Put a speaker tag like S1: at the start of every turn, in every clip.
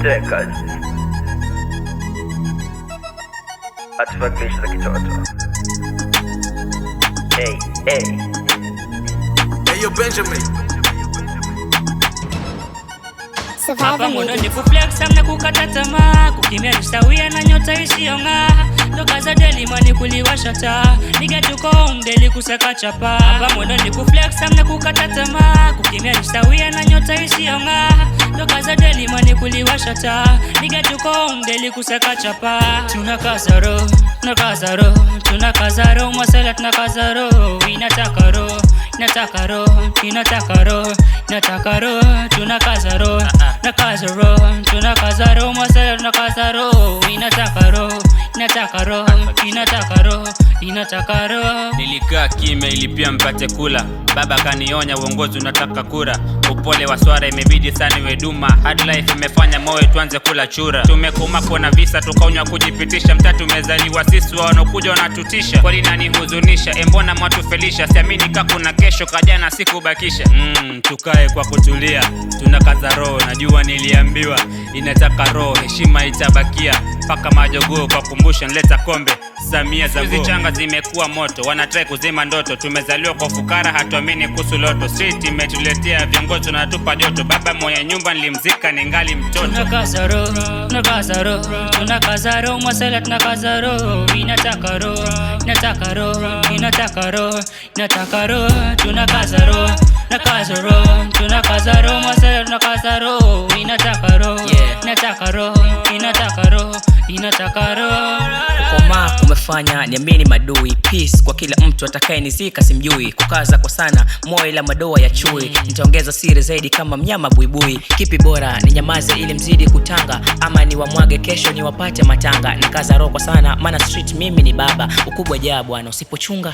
S1: Deckers. Atufakisha kitoto. Hey, hey.
S2: Hey, yo Benjamin.
S3: Hapa mundo ni kuflex amna kukata tamaa, kukimia nisawia na nyota isiyong'aa. Toka za deli mani kuliwasha taa, nige tuko mdeli kusaka chapa. Hapa mundo ni kuflex amna kukata tamaa, kukimia nisawia na nyota isiyong'aa. Toka za deli mani kuliwasha taa, nige tuko mdeli kusaka chapa. Tunakaza roho, tunakaza roho, tunakaza roho, masela tunakaza roho. Inataka roho, inataka roho, inataka roho, inataka roho, tunakaza roho. Nakaza roho, tunakaza roho, masela tunakaza roho. Inataka roho, inataka roho, inataka roho, inataka roho.
S4: Nilikaa kimya ili pia mpate kula. Baba kanionya uongozi unataka kura. Upole wa swara imebidi sana weduma. Hard life imefanya moyo tuanze kula chura. Tumekoma kuona visa tukaonywa kujipitisha. Mtatu umezaliwa sisi wanokuja wanatutisha. Kwani nani huzunisha, mbona mwatufelisha. Siamini kakuna kesho kajana sikubakisha. Tukae kwa kutulia, tunakaza roho. Najua niliambiwa inataka roho, heshima itabakia paka majogoo. Kwa kumbusha nileta kombe Samia za go. Changa zimekuwa moto, wanatrai kuzima ndoto. Tumezaliwa kwa fukara, hatuamini kuhusu loto. Street imetuletea viongozi na tupa joto. Baba mwenye nyumba nilimzika ningali mtoto.
S3: Tunakaza roho, tunakaza roho, tunakaza roho, masela tunakaza roho. Inataka roho, inataka roho, inataka roho, inataka roho, tunakaza roho. Nakaza roho, tunakaza roho, masela tunakaza roho. Inataka roho, inataka roho, inataka roho, inataka roho.
S5: Kukoma kumefanya niamini madui. Peace kwa kila mtu atakayenizika simjui. Kukaza kwa sana moyo ila madoa ya chui. Nitaongeza siri zaidi kama mnyama buibui. Kipi bora ni nyamaze ili mzidi kutanga, ama ni wamwage kesho ni wapate matanga. Nikaza roho kwa sana maana street mimi ni baba. Ukubwa jaa bwana usipochunga.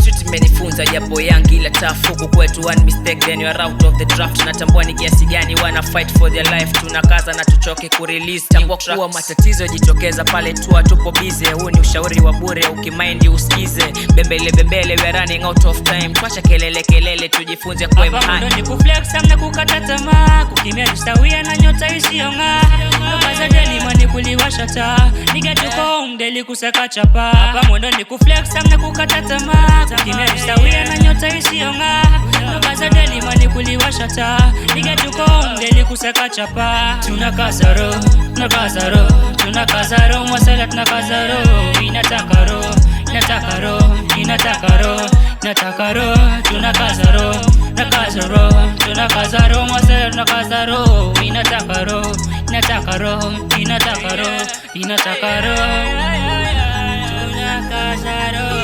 S5: Street imenifunza japo yangi ila tough. Huku kwetu one mistake then you are out of the draft. Natambua ni kiasi gani wana fight for their life. Tunakaza na tuchoke kurelease. Tambua kuwa matatizo jitokeza pale tu tupo busy. Huu ni ushauri wa bure ukimind usikize. Bembele bembele we are running out of time. Tuacha kelele kelele tujifunze kwa imani.
S3: Hapa mundo ni kuflex amna kukata tamaa, kukimia nisawia na nyota isiyong'aa. Toka za deli mani kuliwasha taa, nige tuko mdeli kusaka chapa. Hapa mundo ni kuflex amna kukata tamaa, kukimia nisawia na nyota isiyong'aa. Toka za deli mani kuliwasha taa, nige tuko mdeli kusaka chapa. Tunakaza roho, tunakaza roho, tunakaza roho, masela tunakaza roho. Inataka roho, inataka roho, inataka roho, inataka roho, tunakaza roho. Nakaza roho, tunakaza roho, masela tunakaza roho. Inataka roho, inataka roho, inataka roho, inataka roho, tunakaza roho.